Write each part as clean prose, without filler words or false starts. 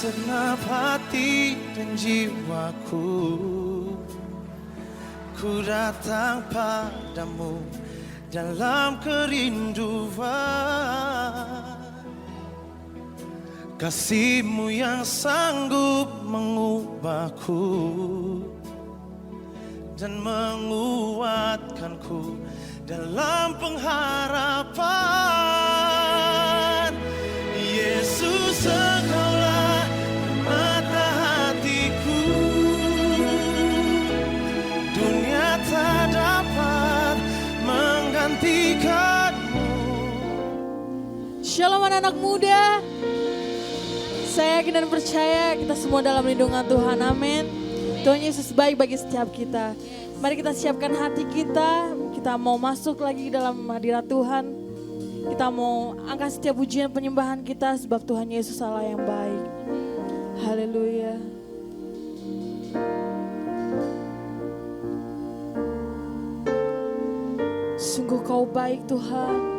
segenap hati dan jiwaku, ku datang padamu dalam kerinduan. Kasih-Mu yang sanggup mengubahku dan menguatkanku dalam pengharapan. Yesus, Engkaulah mata hatiku, dunia tak dapat menggantikanmu. Shalom anak-anak muda. Saya yakin dan percaya kita semua dalam lindungan Tuhan, amin. Tuhan Yesus baik bagi setiap kita. Mari kita siapkan hati kita, kita mau masuk lagi dalam hadirat Tuhan. Kita mau angkat setiap pujian penyembahan kita sebab Tuhan Yesus Allah yang baik. Haleluya. Sungguh Kau baik Tuhan.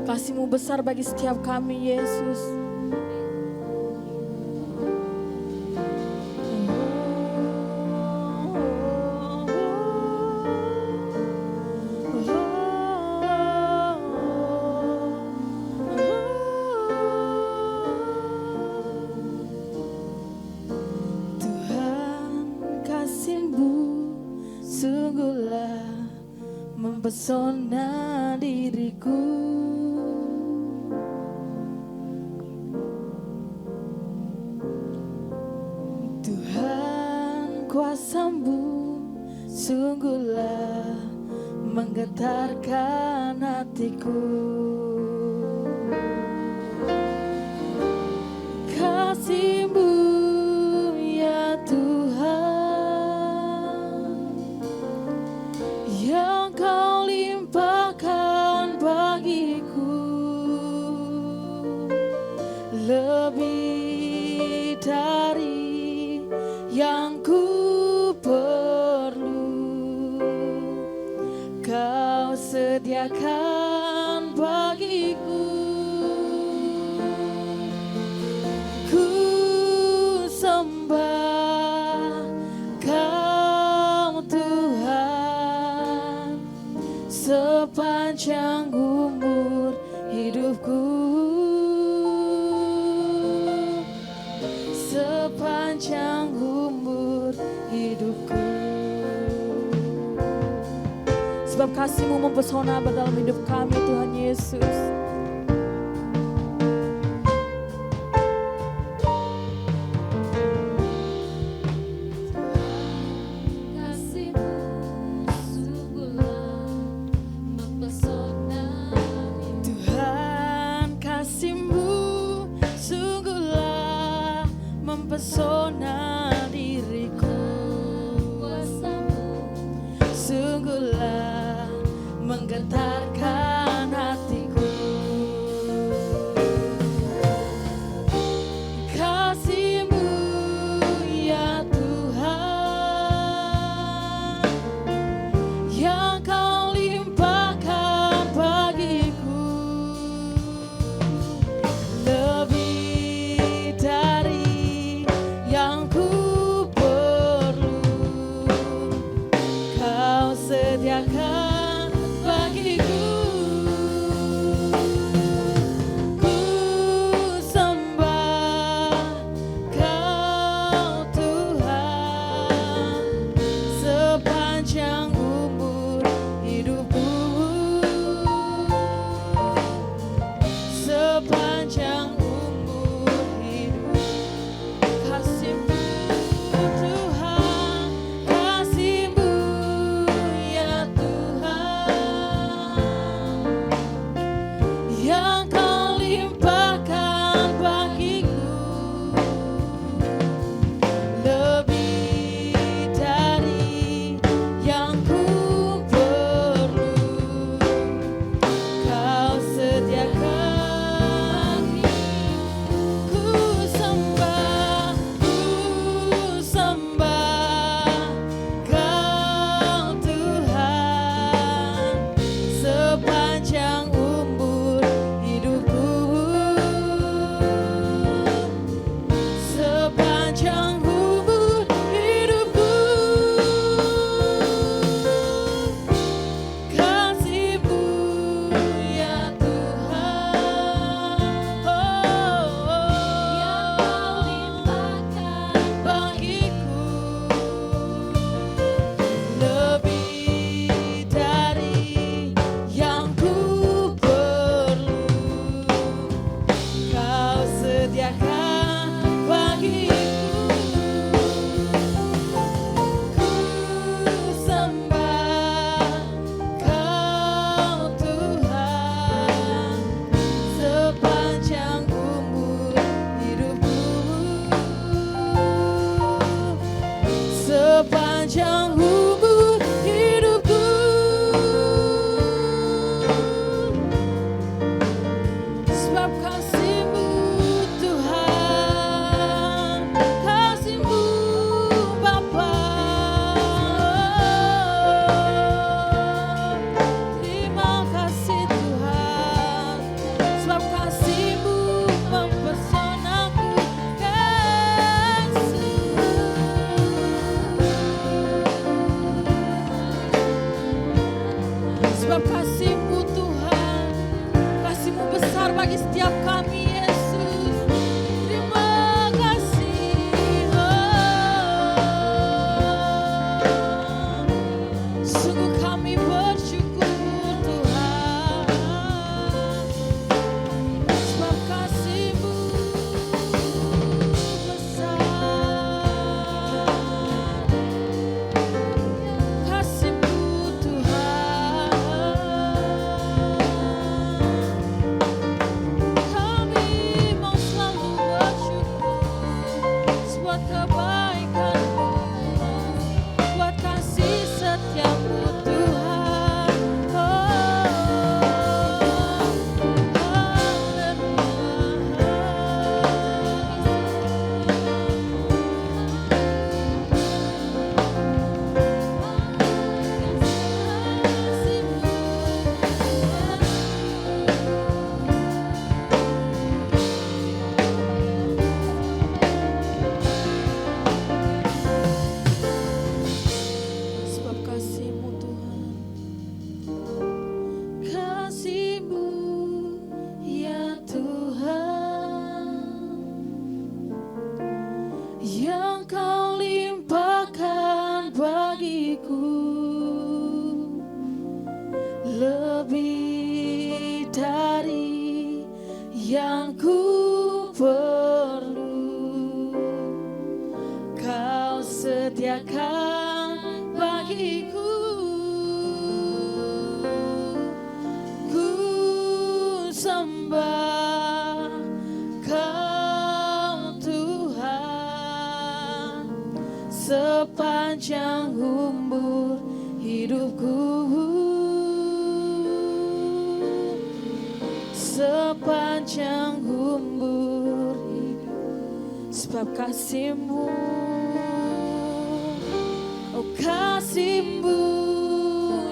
Kasih-Mu besar bagi setiap kami, Yesus. Tuhan, kasih-Mu sungguhlah mempesona diriku. Kuasa-Mu sungguhlah menggetarkan hatiku. Kasih-Mu ya Tuhan yang Kau limpahkan bagiku, lebih dari yang ku sediakan bagiku. Ku sembah Kau Tuhan sepanjang umur hidupku, sepanjang umur hidupku. Sebab kasih-Mu mempesona dalam hidup kami, Tuhan Yesus. Tuhan, kasih-Mu sungguhlah mempesona diriku. Sungguhlah menggetarkan hatiku. sepanjang umur hidupku. Sebab kasih-Mu Tuhan, kasih-Mu Bapa. Terima kasih Tuhan, sebab kasih-Mu mempesonaku. Sebab kasih-Mu Tuhan, kasih-Mu besar bagi setiap kami Yesus. Terima kasih. Sungguh kami bersyukur Tuhan, sebab kasih-Mu besar. Kasih-Mu Tuhan, kami mau selalu bersyukur buat kebaikan-Mu, buat kasih setia-Mu Tuhan. Sebab kasih-Mu Tuhan, kasih-Mu ya Tuhan, yang Kau limpahkan bagiku, lebih dari yang ku perlu. Kau sediakan bagiku. Ku sembah Kau Tuhan, sepanjang umur hidupku. Sepanjang umur hidup, sebab kasih-Mu, oh kasih-Mu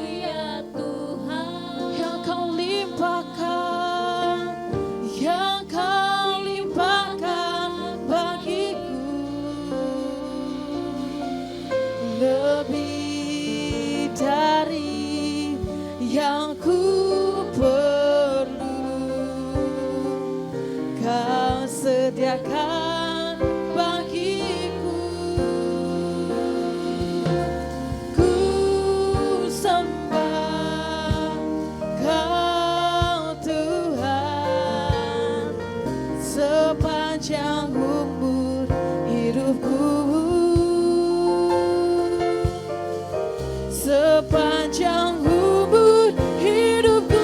ya Tuhan, yang Kau limpahkan, yang Kau limpahkan bagiku, lebih dari yang ku perlu. Kau sediakan bagiku. Ku sembah Kau Tuhan, sepanjang umur hidupku. Sepanjang umur hidupku.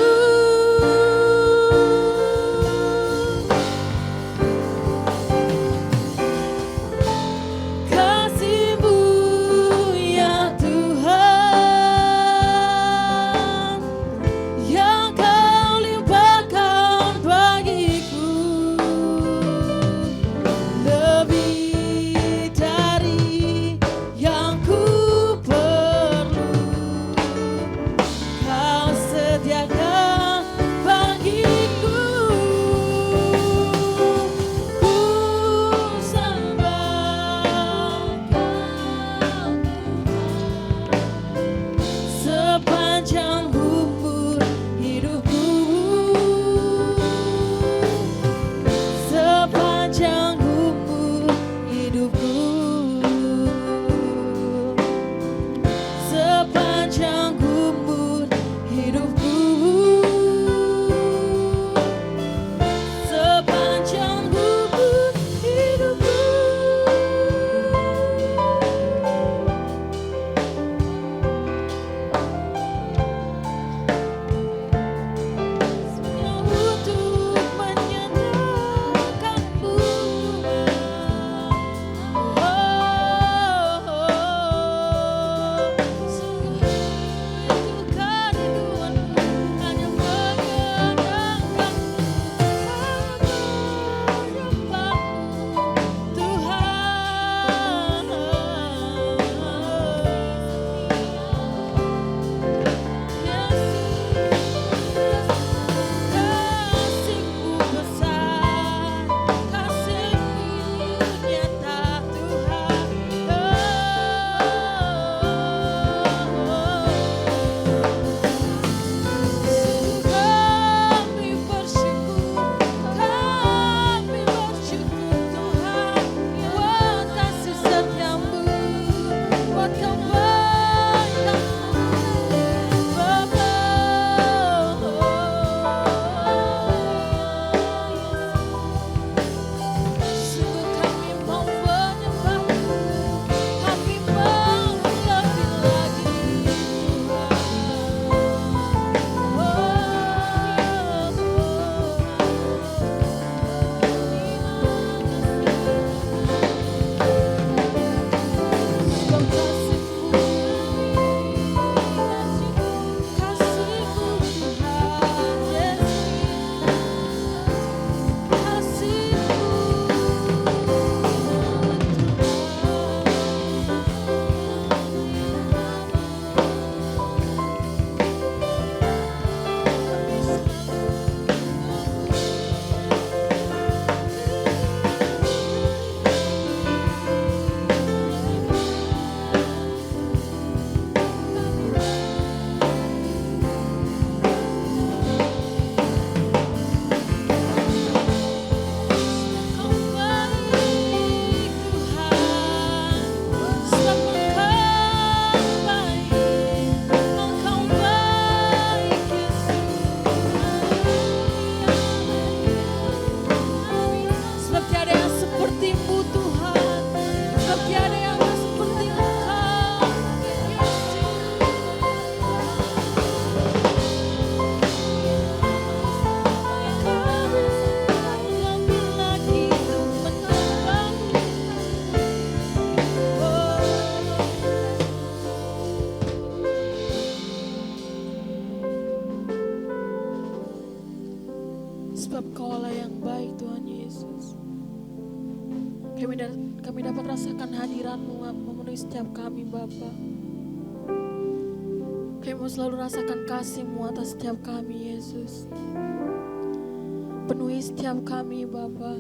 rasakan hadirat-Mu memenuhi setiap kami Bapa. Kami mau selalu rasakan kasih-Mu atas setiap kami Yesus. Penuhi setiap kami Bapa.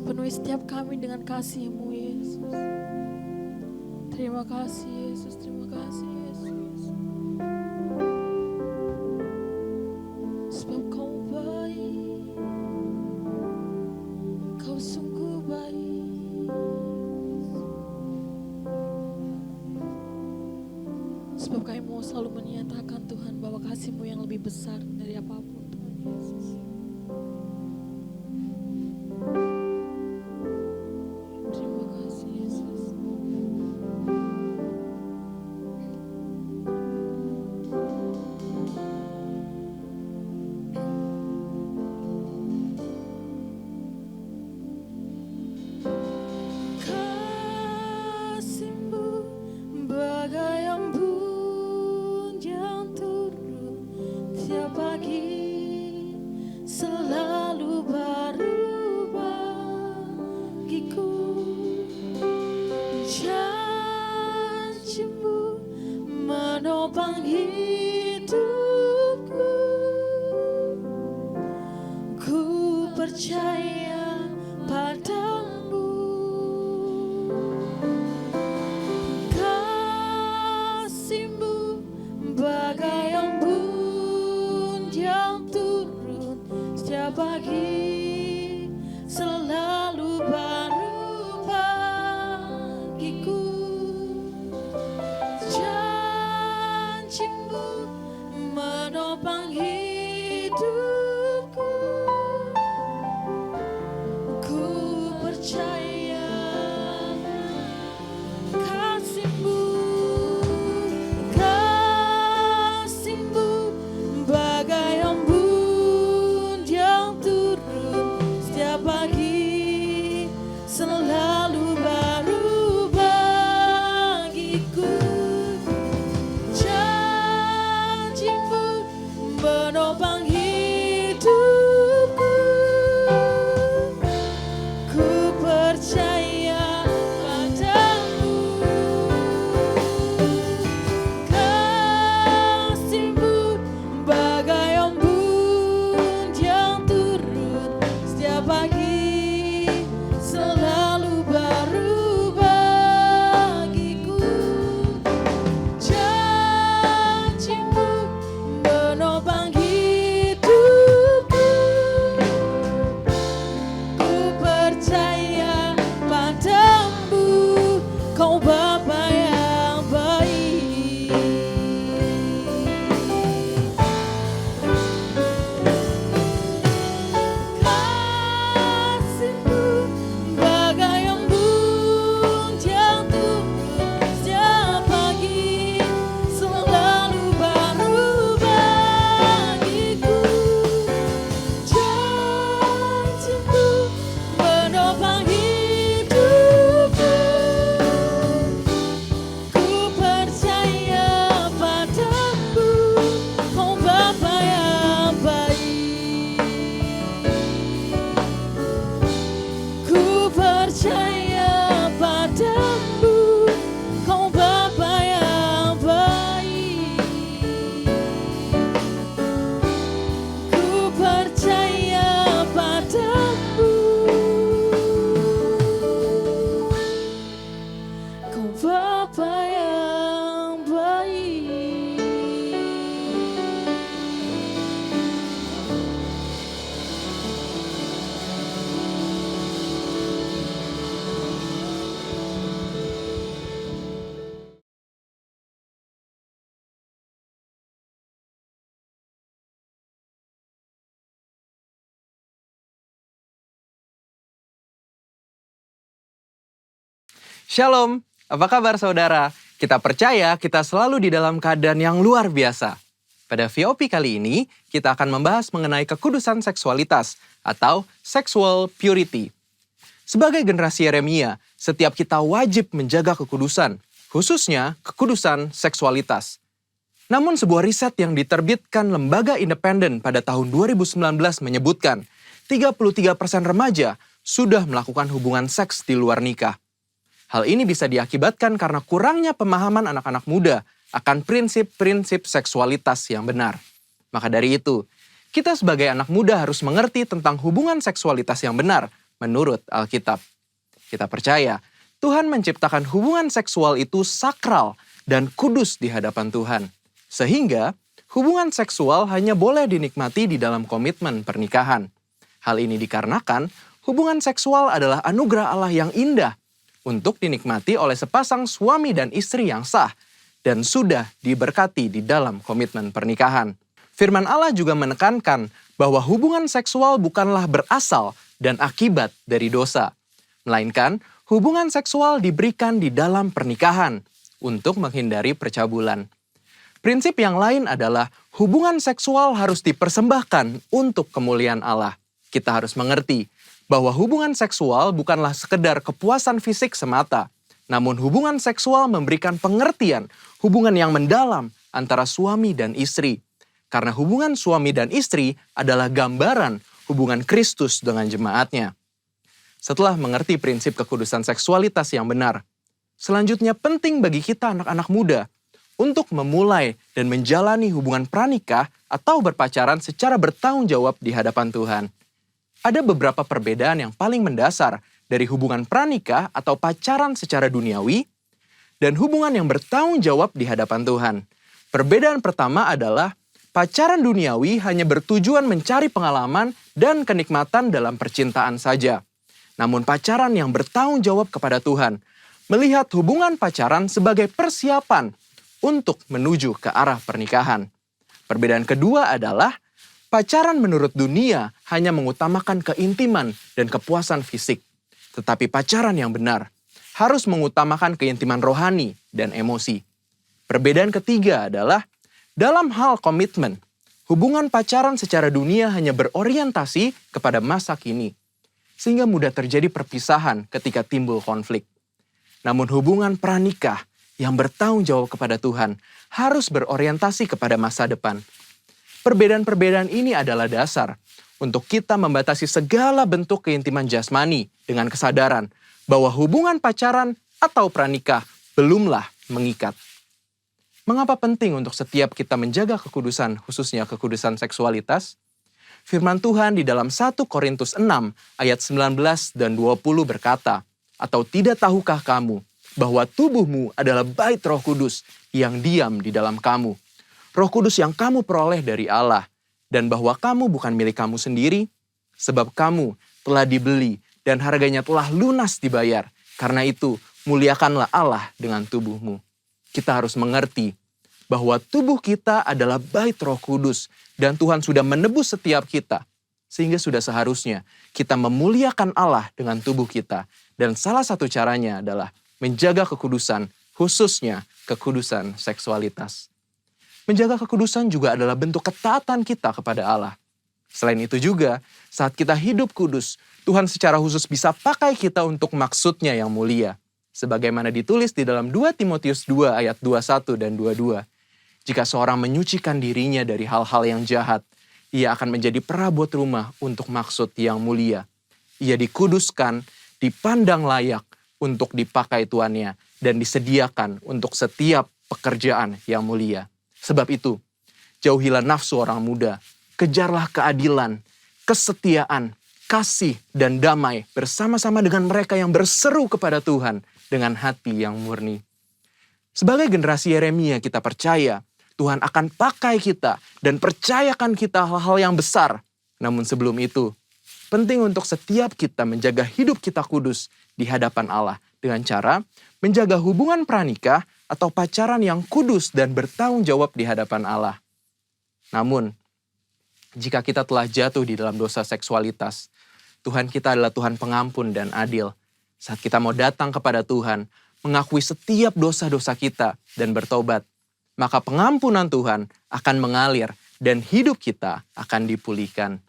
Penuhi setiap kami dengan kasih-Mu Yesus. Terima kasih Yesus, terima kasih Yesus. Sebab Kau baik, Kau sungguh baik. Sebab kami mau selalu menyatakan Tuhan bahwa kasih-Mu yang lebih besar dari apapun Tuhan Yesus. Terima kasih Yesus. Kasih-Mu bagai embun yang turun tiap pagi, selalu baru bagiku. Janji-Mu menopang hidupku. Ku percaya padamu. Kasih-Mu bagai embun yang turun setiap pagi, selalu baru bagiku. Janji-Mu menopang hidupku. Ku percaya kasih-Mu, kasih-Mu bagai embun yang turun setiap pagi, selalu baru bagiku. Janji-Mu menopang hidupku. Ku percaya padamu. Kasih-Mu bagai embun yang turun setiap pagi, selalu baru bagiku. Janji-Mu menopang hidupku. Ku percaya padamu, Kau Bapa yang baik. Kasih-Mu bagai embun yang turun setiap pagi, selalu baru bagiku. Janji-Mu menopang hidupku. Ku percaya padamu, Kau Bapa yang baik. Ku percaya padamu, Kau Bapa yang baik. Ku percaya padamu, Kau Bapa yang baik. Shalom, apa kabar saudara? Kita percaya kita selalu di dalam keadaan yang luar biasa. Pada VOP kali ini, kita akan membahas mengenai kekudusan seksualitas atau sexual purity. Sebagai generasi Yeremia, setiap kita wajib menjaga kekudusan, khususnya kekudusan seksualitas. Namun sebuah riset yang diterbitkan lembaga independen pada tahun 2019 menyebutkan 33% remaja sudah melakukan hubungan seks di luar nikah. Hal ini bisa diakibatkan karena kurangnya pemahaman anak-anak muda akan prinsip-prinsip seksualitas yang benar. Maka dari itu, kita sebagai anak muda harus mengerti tentang hubungan seksualitas yang benar menurut Alkitab. Kita percaya Tuhan menciptakan hubungan seksual itu sakral dan kudus di hadapan Tuhan. Sehingga hubungan seksual hanya boleh dinikmati di dalam komitmen pernikahan. Hal ini dikarenakan hubungan seksual adalah anugerah Allah yang indah untuk dinikmati oleh sepasang suami dan istri yang sah dan sudah diberkati di dalam komitmen pernikahan. Firman Allah juga menekankan bahwa hubungan seksual bukanlah berasal dan akibat dari dosa, melainkan hubungan seksual diberikan di dalam pernikahan untuk menghindari percabulan. Prinsip yang lain adalah hubungan seksual harus dipersembahkan untuk kemuliaan Allah. Kita harus mengerti bahwa hubungan seksual bukanlah sekedar kepuasan fisik semata, namun hubungan seksual memberikan pengertian hubungan yang mendalam antara suami dan istri. Karena hubungan suami dan istri adalah gambaran hubungan Kristus dengan jemaatnya. Setelah mengerti prinsip kekudusan seksualitas yang benar, selanjutnya penting bagi kita anak-anak muda untuk memulai dan menjalani hubungan pranikah atau berpacaran secara bertanggung jawab di hadapan Tuhan. Ada beberapa perbedaan yang paling mendasar dari hubungan pranikah atau pacaran secara duniawi dan hubungan yang bertanggung jawab di hadapan Tuhan. Perbedaan pertama adalah pacaran duniawi hanya bertujuan mencari pengalaman dan kenikmatan dalam percintaan saja. Namun pacaran yang bertanggung jawab kepada Tuhan melihat hubungan pacaran sebagai persiapan untuk menuju ke arah pernikahan. Perbedaan kedua adalah pacaran menurut dunia hanya mengutamakan keintiman dan kepuasan fisik. Tetapi pacaran yang benar harus mengutamakan keintiman rohani dan emosi. Perbedaan ketiga adalah dalam hal komitmen, hubungan pacaran secara dunia hanya berorientasi kepada masa kini, sehingga mudah terjadi perpisahan ketika timbul konflik. Namun hubungan pranikah yang bertanggung jawab kepada Tuhan harus berorientasi kepada masa depan. Perbedaan-perbedaan ini adalah dasar untuk kita membatasi segala bentuk keintiman jasmani dengan kesadaran bahwa hubungan pacaran atau pranikah belumlah mengikat. Mengapa penting untuk setiap kita menjaga kekudusan, khususnya kekudusan seksualitas? Firman Tuhan di dalam 1 Korintus 6 ayat 19 dan 20 berkata, "Atau tidak tahukah kamu bahwa tubuhmu adalah bait Roh Kudus yang diam di dalam kamu? Roh Kudus yang kamu peroleh dari Allah, dan bahwa kamu bukan milik kamu sendiri, sebab kamu telah dibeli dan harganya telah lunas dibayar. Karena itu, muliakanlah Allah dengan tubuhmu." Kita harus mengerti bahwa tubuh kita adalah bait Roh Kudus dan Tuhan sudah menebus setiap kita. Sehingga sudah seharusnya kita memuliakan Allah dengan tubuh kita. Dan salah satu caranya adalah menjaga kekudusan, khususnya kekudusan seksualitas. Menjaga kekudusan juga adalah bentuk ketaatan kita kepada Allah. Selain itu juga, saat kita hidup kudus, Tuhan secara khusus bisa pakai kita untuk maksudnya yang mulia. Sebagaimana ditulis di dalam 2 Timotius 2 ayat 21 dan 22. Jika seorang menyucikan dirinya dari hal-hal yang jahat, ia akan menjadi perabot rumah untuk maksud yang mulia. Ia dikuduskan, dipandang layak untuk dipakai tuannya, dan disediakan untuk setiap pekerjaan yang mulia. Sebab itu, jauhilah nafsu orang muda, kejarlah keadilan, kesetiaan, kasih, dan damai bersama-sama dengan mereka yang berseru kepada Tuhan dengan hati yang murni. Sebagai generasi Yeremia kita percaya Tuhan akan pakai kita dan percayakan kita hal-hal yang besar. Namun sebelum itu, penting untuk setiap kita menjaga hidup kita kudus di hadapan Allah dengan cara menjaga hubungan pranikah atau pacaran yang kudus dan bertanggung jawab di hadapan Allah. Namun, jika kita telah jatuh di dalam dosa seksualitas, Tuhan kita adalah Tuhan pengampun dan adil. Saat kita mau datang kepada Tuhan, mengakui setiap dosa-dosa kita dan bertobat, maka pengampunan Tuhan akan mengalir dan hidup kita akan dipulihkan.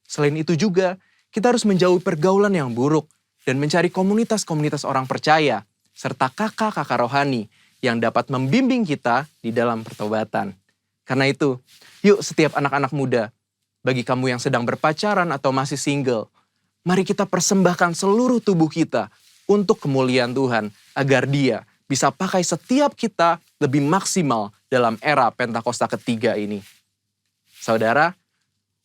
Selain itu juga, kita harus menjauhi pergaulan yang buruk dan mencari komunitas-komunitas orang percaya, serta kakak-kakak rohani yang dapat membimbing kita di dalam pertobatan. Karena itu, yuk setiap anak-anak muda, bagi kamu yang sedang berpacaran atau masih single, mari kita persembahkan seluruh tubuh kita untuk kemuliaan Tuhan, agar Dia bisa pakai setiap kita lebih maksimal dalam era Pentakosta ketiga ini. Saudara,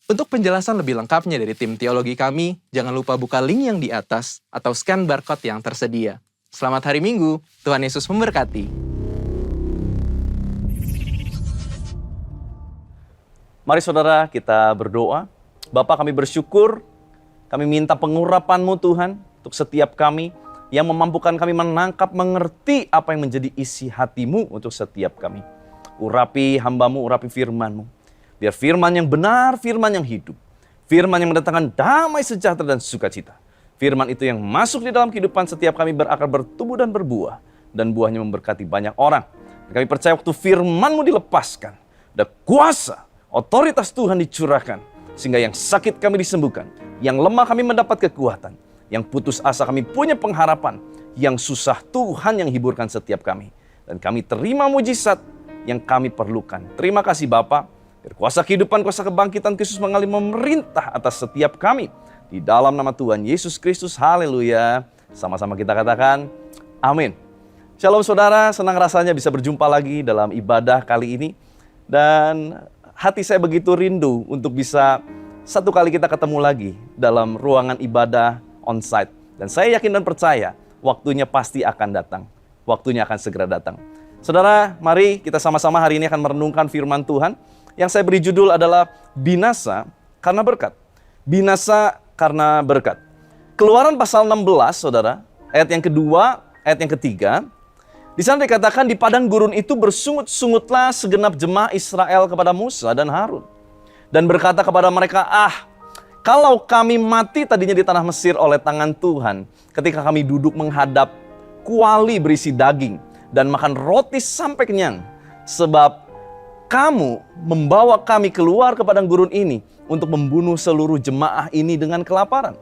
untuk penjelasan lebih lengkapnya dari tim teologi kami, jangan lupa buka link yang di atas atau scan barcode yang tersedia. Selamat hari Minggu, Tuhan Yesus memberkati. Mari saudara kita berdoa. Bapa, kami bersyukur, kami minta pengurapan-Mu Tuhan untuk setiap kami yang memampukan kami menangkap, mengerti apa yang menjadi isi hati-Mu untuk setiap kami. Urapi hamba-Mu, urapi firman-Mu. Biar firman yang benar, firman yang hidup. Firman yang mendatangkan damai sejahtera dan sukacita. Firman itu yang masuk di dalam kehidupan setiap kami berakar, bertumbuh dan berbuah. Dan buahnya memberkati banyak orang. Dan kami percaya waktu firman-Mu dilepaskan, ada kuasa, otoritas Tuhan dicurahkan. Sehingga yang sakit kami disembuhkan. Yang lemah kami mendapat kekuatan. Yang putus asa kami punya pengharapan. Yang susah Tuhan yang hiburkan setiap kami. Dan kami terima mujizat yang kami perlukan. Terima kasih Bapa. Kuasa kehidupan, kuasa kebangkitan Kristus mengalir memerintah atas setiap kami. Di dalam nama Tuhan Yesus Kristus, haleluya. Sama-sama kita katakan, amin. Shalom saudara, senang rasanya bisa berjumpa lagi dalam ibadah kali ini. Dan hati saya begitu rindu untuk bisa satu kali kita ketemu lagi dalam ruangan ibadah on-site. Dan saya yakin dan percaya, waktunya pasti akan datang. Waktunya akan segera datang. Saudara, mari kita sama-sama hari ini akan merenungkan firman Tuhan. Yang saya beri judul adalah binasa karena berkat. Binasa karena berkat. Keluaran pasal 16, saudara, ayat yang kedua, ayat yang ketiga. Di sana dikatakan di padang gurun itu bersungut-sungutlah segenap jemaah Israel kepada Musa dan Harun. Dan berkata kepada mereka, kalau kami mati tadinya di tanah Mesir oleh tangan Tuhan, ketika kami duduk menghadap kuali berisi daging dan makan roti sampai kenyang, sebab kamu membawa kami keluar ke padang gurun ini untuk membunuh seluruh jemaah ini dengan kelaparan.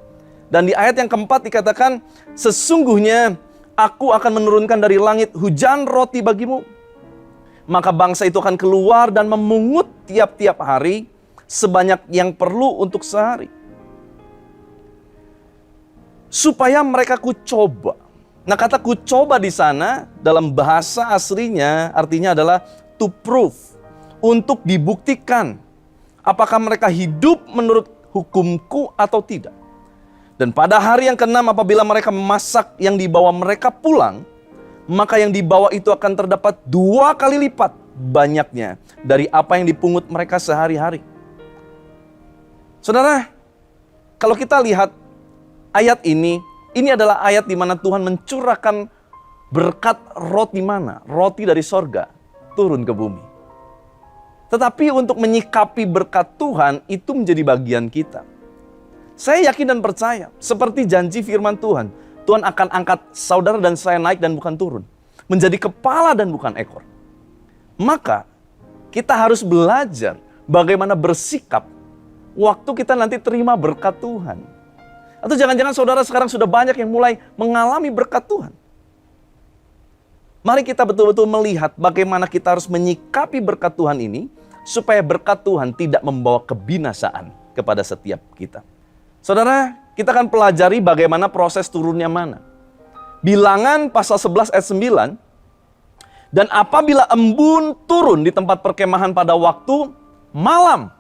Dan di ayat yang keempat dikatakan, sesungguhnya aku akan menurunkan dari langit hujan roti bagimu. Maka bangsa itu akan keluar dan memungut tiap-tiap hari sebanyak yang perlu untuk sehari. Supaya mereka kucoba. Nah, kata kucoba di sana dalam bahasa aslinya artinya adalah to prove. Untuk dibuktikan apakah mereka hidup menurut hukumku atau tidak. Dan pada hari yang ke-6 apabila mereka memasak yang dibawa mereka pulang, maka yang dibawa itu akan terdapat 2 kali lipat banyaknya dari apa yang dipungut mereka sehari-hari. Saudara, kalau kita lihat ayat ini adalah ayat di mana Tuhan mencurahkan berkat roti mana? Roti dari sorga turun ke bumi. Tetapi untuk menyikapi berkat Tuhan itu menjadi bagian kita. Saya yakin dan percaya, seperti janji firman Tuhan, Tuhan akan angkat saudara dan saya naik dan bukan turun. Menjadi kepala dan bukan ekor. Maka kita harus belajar bagaimana bersikap waktu kita nanti terima berkat Tuhan. Atau jangan-jangan saudara sekarang sudah banyak yang mulai mengalami berkat Tuhan. Mari kita betul-betul melihat bagaimana kita harus menyikapi berkat Tuhan ini, supaya berkat Tuhan tidak membawa kebinasaan kepada setiap kita. Saudara, kita akan pelajari bagaimana proses turunnya mana. Bilangan pasal 11 ayat 9. Dan apabila embun turun di tempat perkemahan pada waktu malam,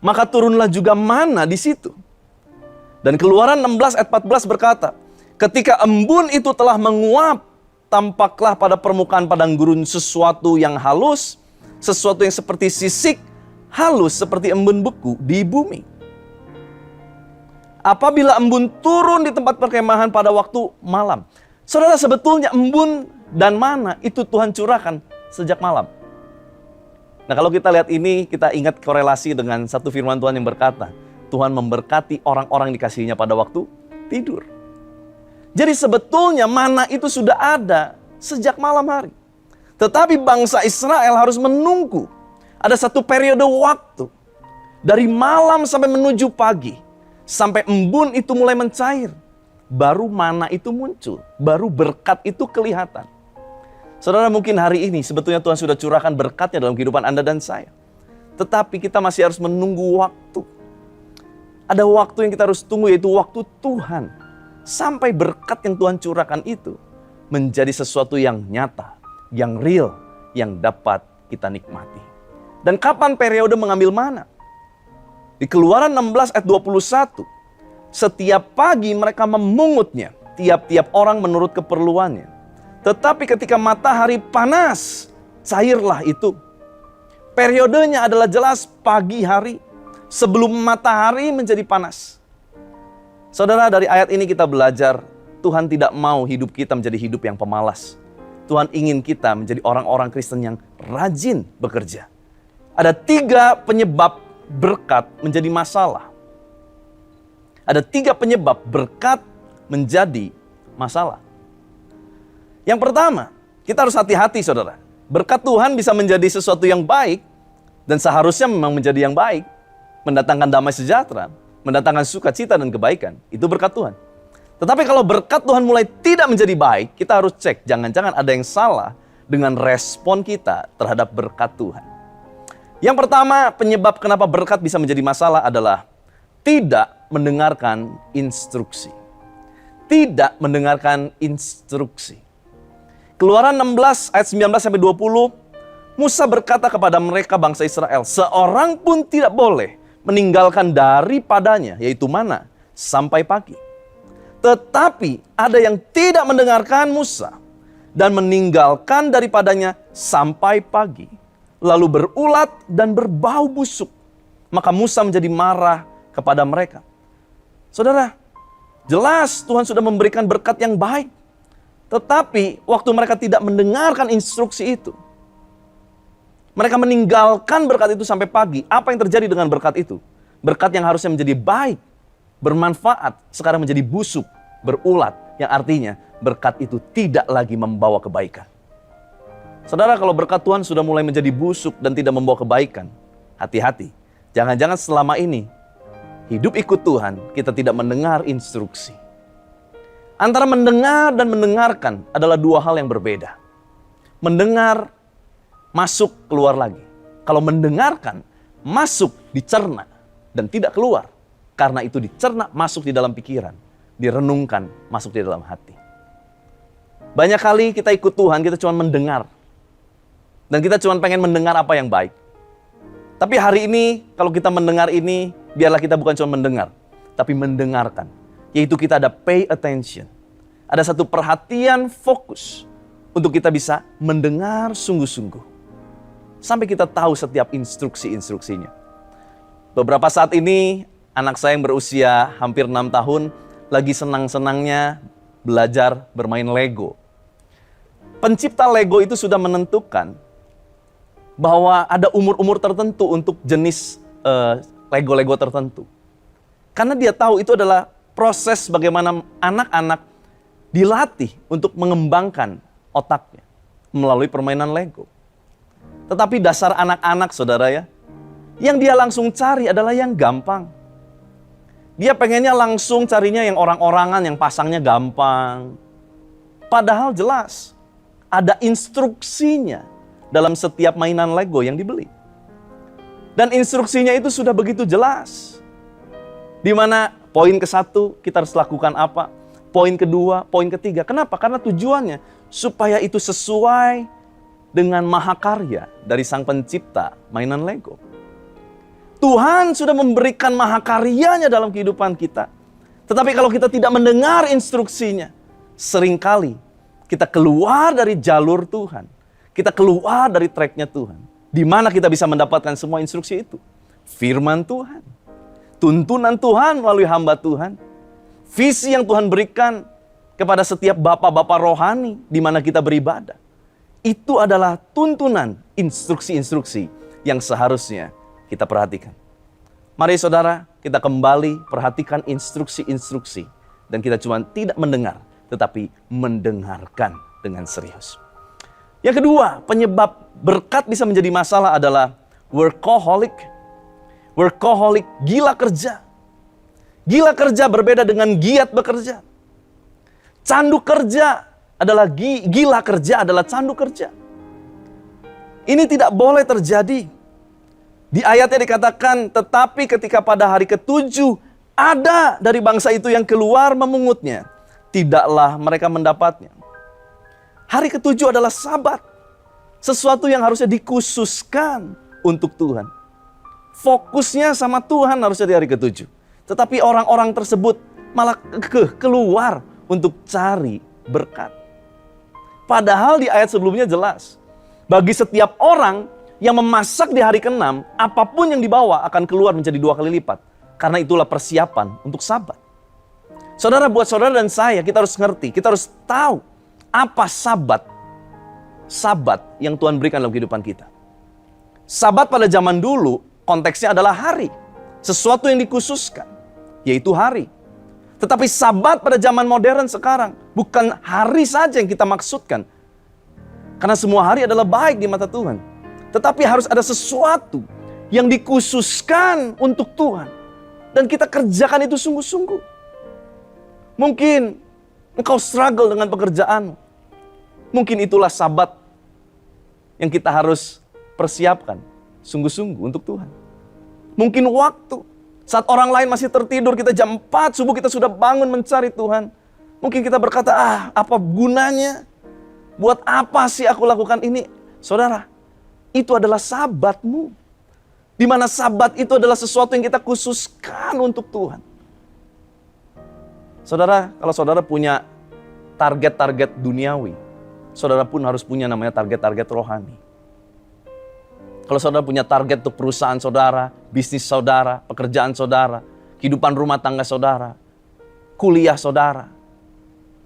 maka turunlah juga mana di situ. Dan Keluaran 16 ayat 14 berkata, ketika embun itu telah menguap, tampaklah pada permukaan padang gurun sesuatu yang halus, sesuatu yang seperti sisik, halus seperti embun beku di bumi. Apabila embun turun di tempat perkemahan pada waktu malam. Saudara, sebetulnya embun dan mana itu Tuhan curahkan sejak malam. Nah, kalau kita lihat ini, kita ingat korelasi dengan satu firman Tuhan yang berkata, Tuhan memberkati orang-orang dikasihinya pada waktu tidur. Jadi sebetulnya mana itu sudah ada sejak malam hari. Tetapi bangsa Israel harus menunggu. Ada satu periode waktu. Dari malam sampai menuju pagi. Sampai embun itu mulai mencair. Baru mana itu muncul. Baru berkat itu kelihatan. Saudara, mungkin hari ini sebetulnya Tuhan sudah curahkan berkatnya dalam kehidupan Anda dan saya. Tetapi kita masih harus menunggu waktu. Ada waktu yang kita harus tunggu, yaitu waktu Tuhan. sampai berkat yang Tuhan curahkan itu menjadi sesuatu yang nyata, yang real, yang dapat kita nikmati. Dan kapan periode mengambil mana? Di Keluaran 16 ayat 21, setiap pagi mereka memungutnya, tiap-tiap orang menurut keperluannya. Tetapi ketika matahari panas, cairlah itu. Periodenya adalah jelas pagi hari, sebelum matahari menjadi panas. Saudara, dari ayat ini kita belajar, Tuhan tidak mau hidup kita menjadi hidup yang pemalas. Tuhan ingin kita menjadi orang-orang Kristen yang rajin bekerja. Ada 3 penyebab berkat menjadi masalah. Ada 3 penyebab berkat menjadi masalah. Yang pertama, kita harus hati-hati saudara. Berkat Tuhan bisa menjadi sesuatu yang baik, dan seharusnya memang menjadi yang baik. Mendatangkan damai sejahtera, mendatangkan sukacita dan kebaikan. Itu berkat Tuhan. Tetapi kalau berkat Tuhan mulai tidak menjadi baik, kita harus cek. Jangan-jangan ada yang salah dengan respon kita terhadap berkat Tuhan. Yang pertama, penyebab kenapa berkat bisa menjadi masalah adalah tidak mendengarkan instruksi. Tidak mendengarkan instruksi. Keluaran 16 ayat 19-20, Musa berkata kepada mereka bangsa Israel, seorang pun tidak boleh meninggalkan daripadanya, yaitu mana, sampai pagi. Tetapi ada yang tidak mendengarkan Musa dan meninggalkan daripadanya sampai pagi, lalu berulat dan berbau busuk. Maka Musa menjadi marah kepada mereka. Saudara, jelas Tuhan sudah memberikan berkat yang baik. Tetapi waktu mereka tidak mendengarkan instruksi itu, mereka meninggalkan berkat itu sampai pagi. Apa yang terjadi dengan berkat itu? Berkat yang harusnya menjadi baik, bermanfaat, sekarang menjadi busuk, berulat. Yang artinya berkat itu tidak lagi membawa kebaikan. Saudara, kalau berkat Tuhan sudah mulai menjadi busuk dan tidak membawa kebaikan, hati-hati. Jangan-jangan selama ini, hidup ikut Tuhan, kita tidak mendengar instruksi. Antara mendengar dan mendengarkan adalah 2 hal yang berbeda. Mendengar, masuk, keluar lagi. Kalau mendengarkan, masuk, dicerna, dan tidak keluar. Karena itu dicerna, masuk di dalam pikiran. Direnungkan, masuk di dalam hati. Banyak kali kita ikut Tuhan, kita cuma mendengar. Dan kita cuma pengen mendengar apa yang baik. Tapi hari ini, kalau kita mendengar ini, biarlah kita bukan cuma mendengar, tapi mendengarkan. Yaitu kita ada pay attention. Ada satu perhatian fokus untuk kita bisa mendengar sungguh-sungguh. Sampai kita tahu setiap instruksi-instruksinya. Beberapa saat ini, anak saya yang berusia hampir 6 tahun, lagi senang-senangnya belajar bermain Lego. Pencipta Lego itu sudah menentukan bahwa ada umur-umur tertentu untuk jenis Lego-Lego tertentu. Karena dia tahu itu adalah proses bagaimana anak-anak dilatih untuk mengembangkan otaknya melalui permainan Lego. Tetapi dasar anak-anak saudara ya, yang dia langsung cari adalah yang gampang. Dia pengennya langsung carinya yang orang-orangan, yang pasangnya gampang. Padahal jelas ada instruksinya dalam setiap mainan Lego yang dibeli. Dan instruksinya itu sudah begitu jelas. Di mana poin ke-1 kita harus lakukan apa, poin kedua, poin ketiga. Kenapa? Karena tujuannya supaya itu sesuai dengan mahakarya dari sang pencipta mainan Lego. Tuhan sudah memberikan mahakaryanya dalam kehidupan kita. Tetapi kalau kita tidak mendengar instruksinya, seringkali kita keluar dari jalur Tuhan. Kita keluar dari tracknya Tuhan. Di mana kita bisa mendapatkan semua instruksi itu? Firman Tuhan. Tuntunan Tuhan melalui hamba Tuhan. Visi yang Tuhan berikan kepada setiap bapak-bapak rohani di mana kita beribadah. Itu adalah tuntunan, instruksi-instruksi yang seharusnya kita perhatikan. Mari saudara, kita kembali perhatikan instruksi-instruksi. Dan kita cuma tidak mendengar, tetapi mendengarkan dengan serius. Yang kedua, penyebab berkat bisa menjadi masalah adalah workaholic. Workaholic, gila kerja. Gila kerja berbeda dengan giat bekerja. Candu kerja adalah gila kerja adalah candu kerja. Ini tidak boleh terjadi. Di ayatnya dikatakan, tetapi ketika pada hari ke-7 ada dari bangsa itu yang keluar memungutnya. tidaklah mereka mendapatnya. Hari ketujuh adalah Sabat. Sesuatu yang harusnya dikhususkan untuk Tuhan. Fokusnya sama Tuhan harusnya di hari ketujuh. Tetapi orang-orang tersebut malah keluar untuk cari berkat. Padahal di ayat sebelumnya jelas, bagi setiap orang yang memasak di hari ke-6, apapun yang dibawa akan keluar menjadi 2 kali lipat. Karena itulah persiapan untuk Sabat. Saudara, buat saudara dan saya, kita harus ngerti, kita harus tahu apa Sabat. Sabat yang Tuhan berikan dalam kehidupan kita. Sabat pada zaman dulu konteksnya adalah hari. Sesuatu yang dikhususkan, yaitu hari. Tetapi Sabat pada zaman modern sekarang bukan hari saja yang kita maksudkan. Karena semua hari adalah baik di mata Tuhan. Tetapi harus ada sesuatu yang dikhususkan untuk Tuhan. Dan kita kerjakan itu sungguh-sungguh. Mungkin engkau struggle dengan pekerjaanmu. Mungkin itulah Sabat yang kita harus persiapkan sungguh-sungguh untuk Tuhan. Mungkin waktu. Saat orang lain masih tertidur, kita jam 4 subuh kita sudah bangun mencari Tuhan. Mungkin kita berkata, apa gunanya? Buat apa sih aku lakukan ini? Saudara, itu adalah Sabatmu. Di mana Sabat itu adalah sesuatu yang kita khususkan untuk Tuhan. Saudara, kalau saudara punya target-target duniawi, saudara pun harus punya namanya target-target rohani. Kalau saudara punya target untuk perusahaan saudara, bisnis saudara, pekerjaan saudara, kehidupan rumah tangga saudara, kuliah saudara,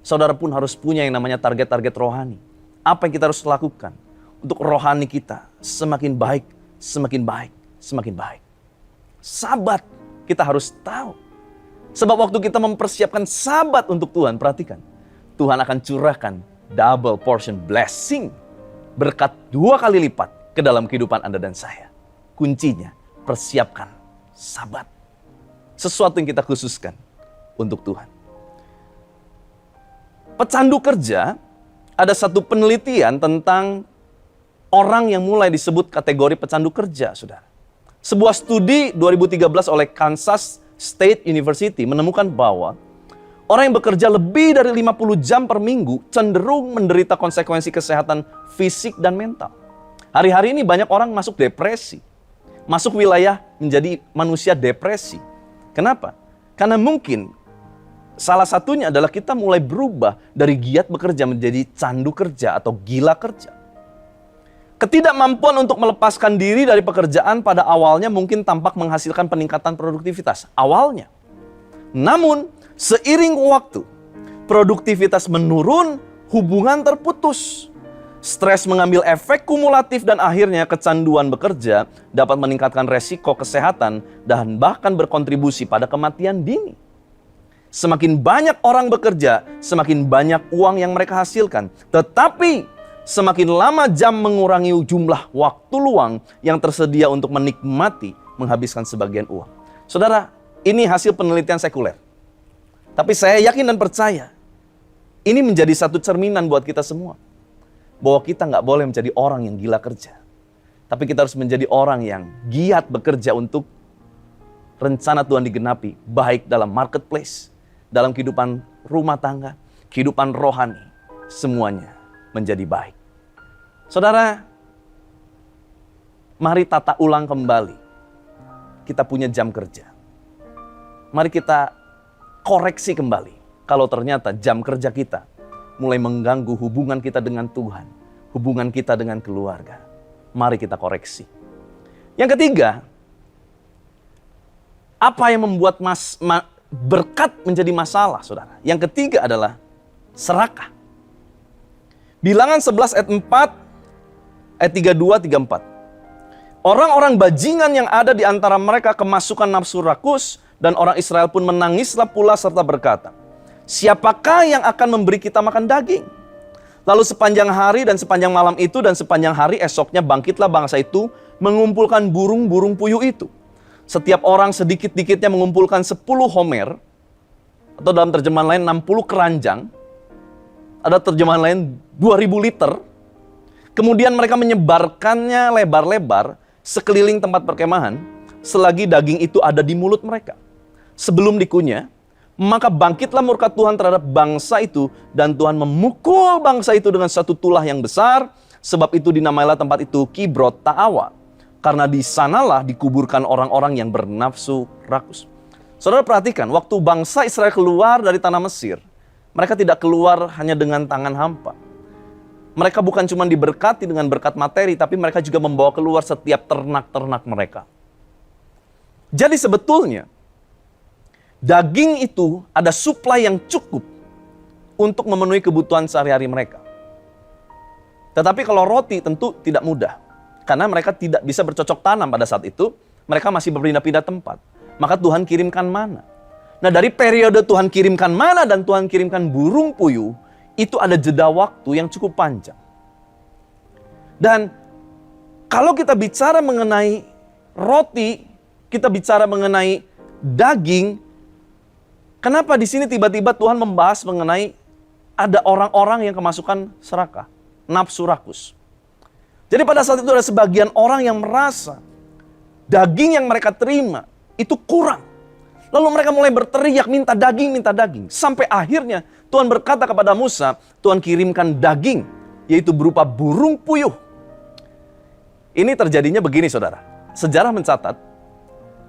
saudara pun harus punya yang namanya target-target rohani. Apa yang kita harus lakukan untuk rohani kita semakin baik, semakin baik, semakin baik. Sabat kita harus tahu. Sebab waktu kita mempersiapkan Sabat untuk Tuhan, perhatikan, Tuhan akan curahkan double portion blessing, berkat 2 kali lipat ke dalam kehidupan Anda dan saya. Kuncinya, persiapkan Sabat. Sesuatu yang kita khususkan untuk Tuhan. Pecandu kerja, ada satu penelitian tentang orang yang mulai disebut kategori pecandu kerja, saudara. Sebuah studi 2013 oleh Kansas State University menemukan bahwa orang yang bekerja lebih dari 50 jam per minggu cenderung menderita konsekuensi kesehatan fisik dan mental. Hari-hari ini banyak orang masuk depresi. Masuk wilayah menjadi manusia depresi. Kenapa? Karena mungkin salah satunya adalah kita mulai berubah dari giat bekerja menjadi candu kerja atau gila kerja. Ketidakmampuan untuk melepaskan diri dari pekerjaan pada awalnya mungkin tampak menghasilkan peningkatan produktivitas. Awalnya. Namun, seiring waktu, produktivitas menurun, hubungan terputus. Stres mengambil efek kumulatif dan akhirnya kecanduan bekerja dapat meningkatkan resiko kesehatan dan bahkan berkontribusi pada kematian dini. Semakin banyak orang bekerja, semakin banyak uang yang mereka hasilkan. Tetapi semakin lama jam mengurangi jumlah waktu luang yang tersedia untuk menikmati menghabiskan sebagian uang. Saudara, ini hasil penelitian sekuler. Tapi saya yakin dan percaya, ini menjadi satu cerminan buat kita semua. Bahwa kita nggak boleh menjadi orang yang gila kerja. Tapi kita harus menjadi orang yang giat bekerja untuk rencana Tuhan digenapi. Baik dalam marketplace, dalam kehidupan rumah tangga, kehidupan rohani. Semuanya menjadi baik. Saudara, mari tata ulang kembali. Kita punya jam kerja. Mari kita koreksi kembali. Kalau ternyata jam kerja kita mulai mengganggu hubungan kita dengan Tuhan, hubungan kita dengan keluarga. Mari kita koreksi. Yang ketiga, apa yang membuat berkat menjadi masalah, saudara? Yang ketiga adalah serakah. Bilangan 11 ayat 4, ayat 32, 34. Orang-orang bajingan yang ada di antara mereka kemasukan nafsu rakus, dan orang Israel pun menangislah pula serta berkata, siapakah yang akan memberi kita makan daging? Lalu sepanjang hari dan sepanjang malam itu dan sepanjang hari esoknya bangkitlah bangsa itu mengumpulkan burung-burung puyuh itu. Setiap orang sedikit-dikitnya mengumpulkan 10 homer, atau dalam terjemahan lain 60 keranjang, ada terjemahan lain 2000 liter. Kemudian mereka menyebarkannya lebar-lebar sekeliling tempat perkemahan selagi daging itu ada di mulut mereka. Sebelum dikunyah, Maka bangkitlah murka Tuhan terhadap bangsa itu, dan Tuhan memukul bangsa itu dengan satu tulah yang besar. Sebab itu dinamailah tempat itu Kibrot Ta'awa, karena di sanalah dikuburkan orang-orang yang bernafsu rakus. Saudara perhatikan, waktu bangsa Israel keluar dari tanah Mesir, mereka tidak keluar hanya dengan tangan hampa. Mereka bukan cuma diberkati dengan berkat materi, tapi mereka juga membawa keluar setiap ternak-ternak mereka. Jadi sebetulnya, daging itu ada suplai yang cukup untuk memenuhi kebutuhan sehari-hari mereka. Tetapi kalau roti tentu tidak mudah. Karena mereka tidak bisa bercocok tanam pada saat itu, mereka masih berpindah-pindah tempat. Maka Tuhan kirimkan mana. Nah dari periode Tuhan kirimkan mana dan Tuhan kirimkan burung puyuh, itu ada jeda waktu yang cukup panjang. Dan kalau kita bicara mengenai roti, kita bicara mengenai daging, kenapa di sini tiba-tiba Tuhan membahas mengenai ada orang-orang yang kemasukan serakah, nafsu rakus. Jadi pada saat itu ada sebagian orang yang merasa daging yang mereka terima itu kurang. Lalu mereka mulai berteriak minta daging. Sampai akhirnya Tuhan berkata kepada Musa, Tuhan kirimkan daging, yaitu berupa burung puyuh. Ini terjadinya begini saudara. Sejarah mencatat,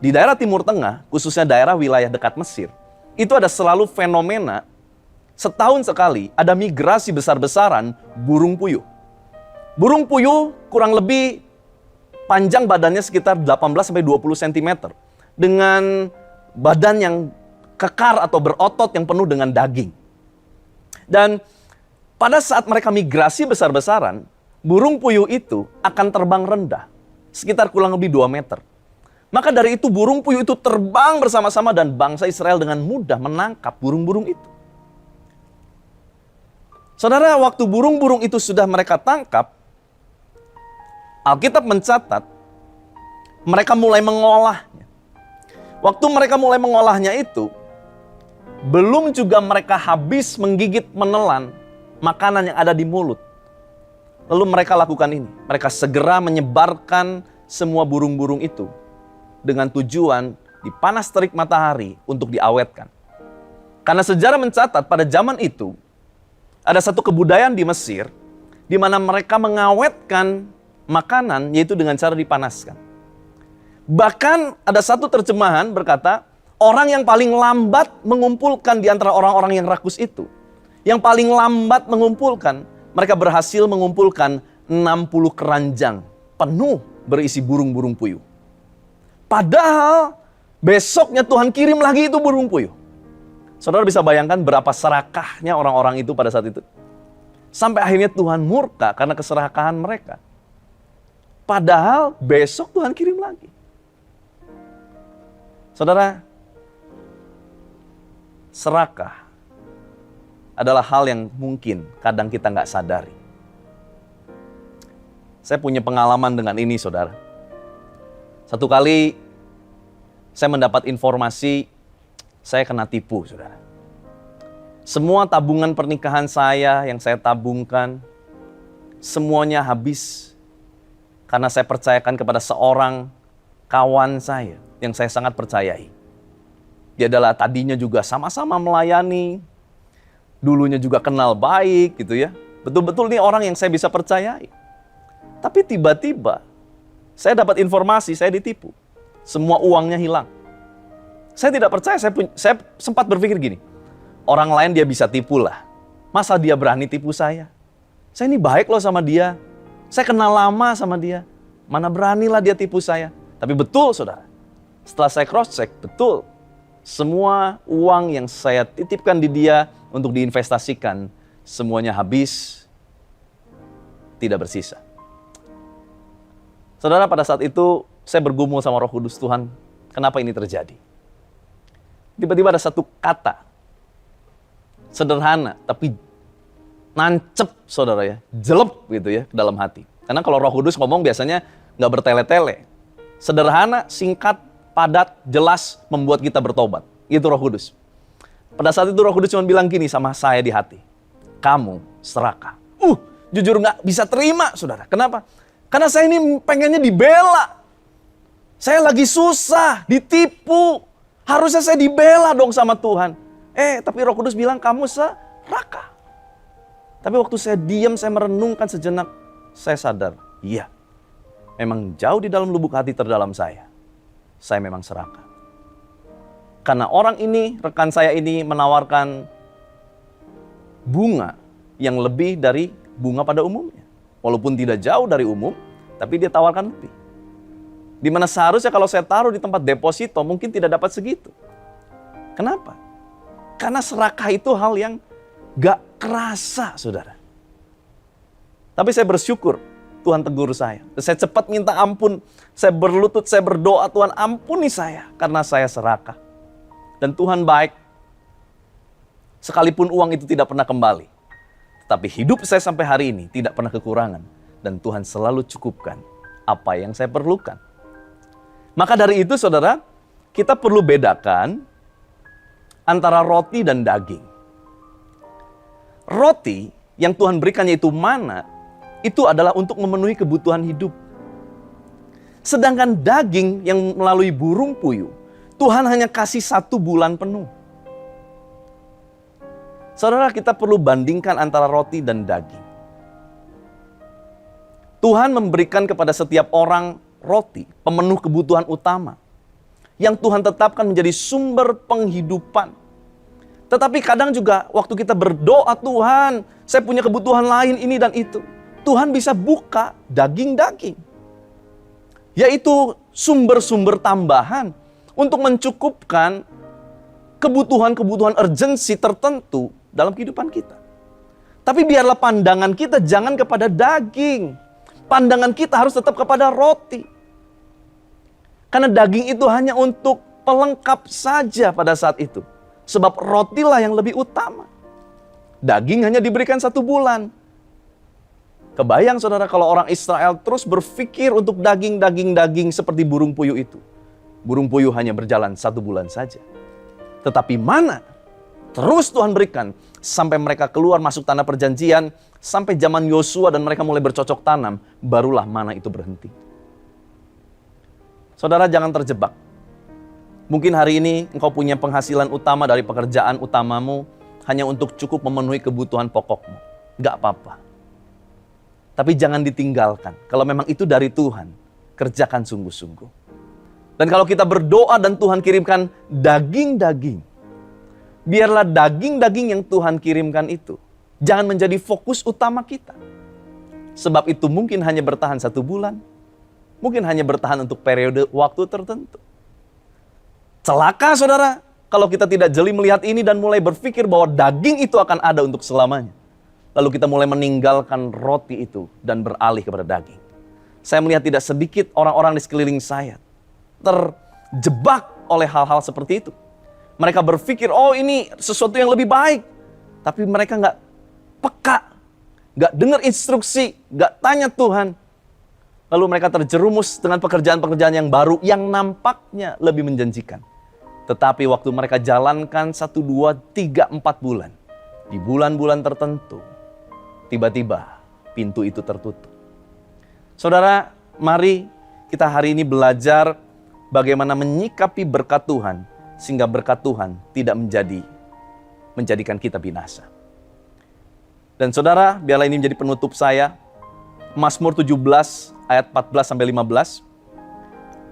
di daerah Timur Tengah, khususnya daerah wilayah dekat Mesir, itu ada selalu fenomena, setahun sekali ada migrasi besar-besaran burung puyuh. Burung puyuh kurang lebih panjang badannya sekitar 18-20 cm. Dengan badan yang kekar atau berotot yang penuh dengan daging. Dan pada saat mereka migrasi besar-besaran, burung puyuh itu akan terbang rendah, sekitar kurang lebih 2 meter. Maka dari itu burung puyuh itu terbang bersama-sama dan bangsa Israel dengan mudah menangkap burung-burung itu. Saudara, waktu burung-burung itu sudah mereka tangkap, Alkitab mencatat mereka mulai mengolahnya. Waktu mereka mulai mengolahnya itu, belum juga mereka habis menggigit menelan makanan yang ada di mulut. Lalu mereka lakukan ini. Mereka segera menyebarkan semua burung-burung itu dengan tujuan dipanas terik matahari untuk diawetkan. Karena sejarah mencatat pada zaman itu, ada satu kebudayaan di Mesir di mana mereka mengawetkan makanan yaitu dengan cara dipanaskan. Bahkan ada satu terjemahan berkata, orang yang paling lambat mengumpulkan di antara orang-orang yang rakus itu. Yang paling lambat mengumpulkan, mereka berhasil mengumpulkan 60 keranjang penuh berisi burung-burung puyuh. Padahal besoknya Tuhan kirim lagi itu burung puyuh. Saudara bisa bayangkan berapa serakahnya orang-orang itu pada saat itu. Sampai akhirnya Tuhan murka karena keserakahan mereka. Padahal besok Tuhan kirim lagi. Saudara, serakah adalah hal yang mungkin kadang kita nggak sadari. Saya punya pengalaman dengan ini, saudara. Satu kali saya mendapat informasi, saya kena tipu, saudara. Semua tabungan pernikahan saya yang saya tabungkan, semuanya habis. Karena saya percayakan kepada seorang kawan saya yang saya sangat percayai. Dia adalah tadinya juga sama-sama melayani, dulunya juga kenal baik gitu ya. Betul-betul nih orang yang saya bisa percayai. Tapi tiba-tiba saya dapat informasi, saya ditipu. Semua uangnya hilang. Saya tidak percaya, saya sempat berpikir gini, orang lain dia bisa tipu lah. Masa dia berani tipu saya? Saya ini baik loh sama dia. Saya kenal lama sama dia. Mana beranilah dia tipu saya. Tapi betul saudara, setelah saya cross-check, betul. Semua uang yang saya titipkan di dia untuk diinvestasikan, semuanya habis, tidak bersisa. Saudara, pada saat itu saya bergumul sama Roh Kudus, Tuhan, kenapa ini terjadi? Tiba-tiba ada satu kata, sederhana, tapi nancep saudara ya, jelep gitu ya ke dalam hati. Karena kalau Roh Kudus ngomong biasanya nggak bertele-tele. Sederhana, singkat, padat, jelas, membuat kita bertobat. Itu Roh Kudus. Pada saat itu Roh Kudus cuma bilang gini sama saya di hati. Kamu serakah. Jujur nggak bisa terima, saudara. Kenapa? Karena saya ini pengennya dibela. Saya lagi susah, ditipu. Harusnya saya dibela dong sama Tuhan. Tapi Roh Kudus bilang kamu serakah. Tapi waktu saya diam, saya merenungkan sejenak, saya sadar, iya, memang jauh di dalam lubuk hati terdalam saya memang serakah. Karena orang ini, rekan saya ini menawarkan bunga yang lebih dari bunga pada umumnya. Walaupun tidak jauh dari umum, tapi dia tawarkan lebih. Dimana seharusnya kalau saya taruh di tempat deposito mungkin tidak dapat segitu. Kenapa? Karena serakah itu hal yang gak kerasa, saudara. Tapi saya bersyukur Tuhan tegur saya. Saya cepat minta ampun, saya berlutut, saya berdoa, Tuhan ampuni saya karena saya serakah. Dan Tuhan baik, sekalipun uang itu tidak pernah kembali. Tetapi hidup saya sampai hari ini tidak pernah kekurangan. Dan Tuhan selalu cukupkan apa yang saya perlukan. Maka dari itu saudara, kita perlu bedakan antara roti dan daging. Roti yang Tuhan berikan yaitu mana, itu adalah untuk memenuhi kebutuhan hidup. Sedangkan daging yang melalui burung puyuh, Tuhan hanya kasih 1 bulan penuh. Saudara, kita perlu bandingkan antara roti dan daging. Tuhan memberikan kepada setiap orang roti, pemenuh kebutuhan utama, yang Tuhan tetapkan menjadi sumber penghidupan. Tetapi kadang juga waktu kita berdoa, Tuhan, saya punya kebutuhan lain ini dan itu. Tuhan bisa buka daging-daging. Yaitu sumber-sumber tambahan untuk mencukupkan kebutuhan-kebutuhan urgensi tertentu dalam kehidupan kita. Tapi biarlah pandangan kita jangan kepada daging. Pandangan kita harus tetap kepada roti. Karena daging itu hanya untuk pelengkap saja pada saat itu. Sebab rotilah yang lebih utama. Daging hanya diberikan 1 bulan. Kebayang saudara kalau orang Israel terus berpikir untuk daging seperti burung puyuh itu. Burung puyuh hanya berjalan 1 bulan saja. Tetapi mana? Terus Tuhan berikan sampai mereka keluar masuk tanah perjanjian. Sampai zaman Yosua dan mereka mulai bercocok tanam. Barulah mana itu berhenti. Saudara jangan terjebak. Mungkin hari ini engkau punya penghasilan utama dari pekerjaan utamamu hanya untuk cukup memenuhi kebutuhan pokokmu. Gak apa-apa. Tapi jangan ditinggalkan. Kalau memang itu dari Tuhan, kerjakan sungguh-sungguh. Dan kalau kita berdoa dan Tuhan kirimkan daging-daging, biarlah daging-daging yang Tuhan kirimkan itu jangan menjadi fokus utama kita. Sebab itu mungkin hanya bertahan 1 bulan, mungkin hanya bertahan untuk periode waktu tertentu. Celaka saudara, kalau kita tidak jeli melihat ini dan mulai berpikir bahwa daging itu akan ada untuk selamanya. Lalu kita mulai meninggalkan roti itu dan beralih kepada daging. Saya melihat tidak sedikit orang-orang di sekeliling saya terjebak oleh hal-hal seperti itu. Mereka berpikir, oh ini sesuatu yang lebih baik. Tapi mereka nggak peka, nggak dengar instruksi, nggak tanya Tuhan. Lalu mereka terjerumus dengan pekerjaan-pekerjaan yang baru yang nampaknya lebih menjanjikan. Tetapi waktu mereka jalankan 1, 2, 3, 4 bulan. Di bulan-bulan tertentu, tiba-tiba pintu itu tertutup. Saudara, mari kita hari ini belajar bagaimana menyikapi berkat Tuhan. Sehingga berkat Tuhan tidak menjadikan kita binasa. Dan saudara, biarlah ini menjadi penutup saya. Mazmur 17 ayat 14-15.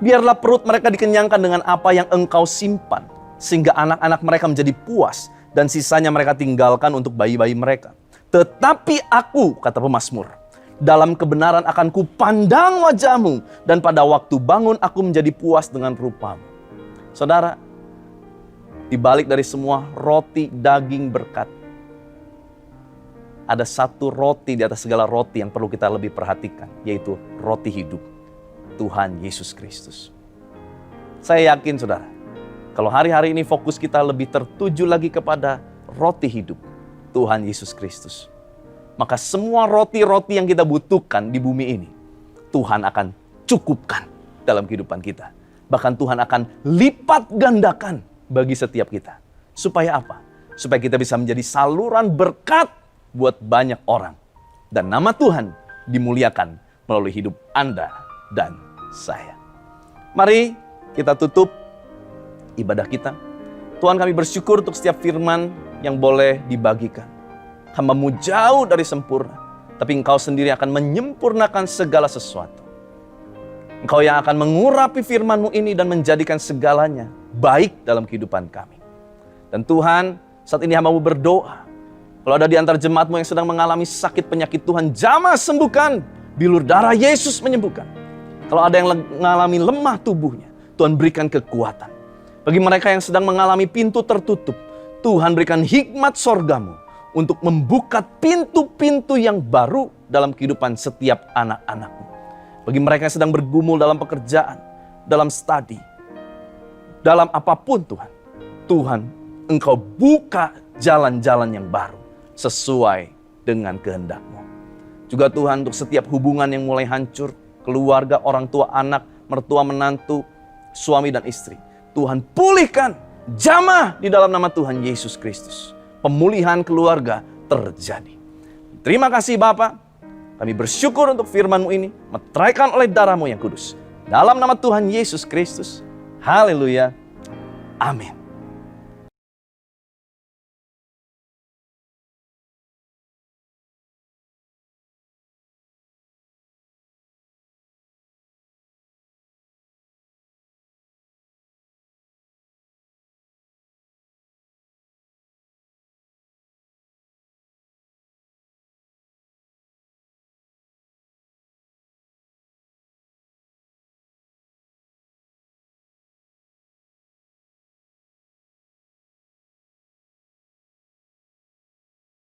Biarlah perut mereka dikenyangkan dengan apa yang engkau simpan. Sehingga anak-anak mereka menjadi puas. Dan sisanya mereka tinggalkan untuk bayi-bayi mereka. Tetapi aku, kata pemazmur, dalam kebenaran akan kupandang wajahmu. Dan pada waktu bangun aku menjadi puas dengan rupamu. Saudara, di balik dari semua roti daging berkat, ada 1 roti di atas segala roti yang perlu kita lebih perhatikan, yaitu roti hidup, Tuhan Yesus Kristus. Saya yakin saudara, kalau hari-hari ini fokus kita lebih tertuju lagi kepada roti hidup, Tuhan Yesus Kristus, maka semua roti-roti yang kita butuhkan di bumi ini, Tuhan akan cukupkan dalam kehidupan kita. Bahkan Tuhan akan lipat gandakan bagi setiap kita. Supaya apa? Supaya kita bisa menjadi saluran berkat buat banyak orang. Dan nama Tuhan dimuliakan melalui hidup Anda dan saya. Mari kita tutup ibadah kita. Tuhan, kami bersyukur untuk setiap firman yang boleh dibagikan. Hamba-Mu jauh dari sempurna, tapi Engkau sendiri akan menyempurnakan segala sesuatu. Engkau yang akan mengurapi firman-Mu ini dan menjadikan segalanya baik dalam kehidupan kami. Dan Tuhan, saat ini hamba-Mu berdoa, kalau ada di antara jemaat-Mu yang sedang mengalami sakit penyakit, Tuhan jamah sembuhkan, bilur darah Yesus menyembuhkan. Kalau ada yang mengalami lemah tubuhnya, Tuhan berikan kekuatan. Bagi mereka yang sedang mengalami pintu tertutup, Tuhan berikan hikmat sorga-Mu untuk membuka pintu-pintu yang baru dalam kehidupan setiap anak-anak-Mu. Bagi mereka yang sedang bergumul dalam pekerjaan, dalam studi, dalam apapun Tuhan, Tuhan, Engkau buka jalan-jalan yang baru sesuai dengan kehendak-Mu. Juga Tuhan, untuk setiap hubungan yang mulai hancur, keluarga, orang tua, anak, mertua, menantu, suami dan istri, Tuhan pulihkan, jamah di dalam nama Tuhan Yesus Kristus. Pemulihan keluarga terjadi. Terima kasih Bapa. Kami bersyukur untuk firman-Mu ini, meteraikan oleh darah-Mu yang kudus. Dalam nama Tuhan Yesus Kristus. Haleluya. Amin.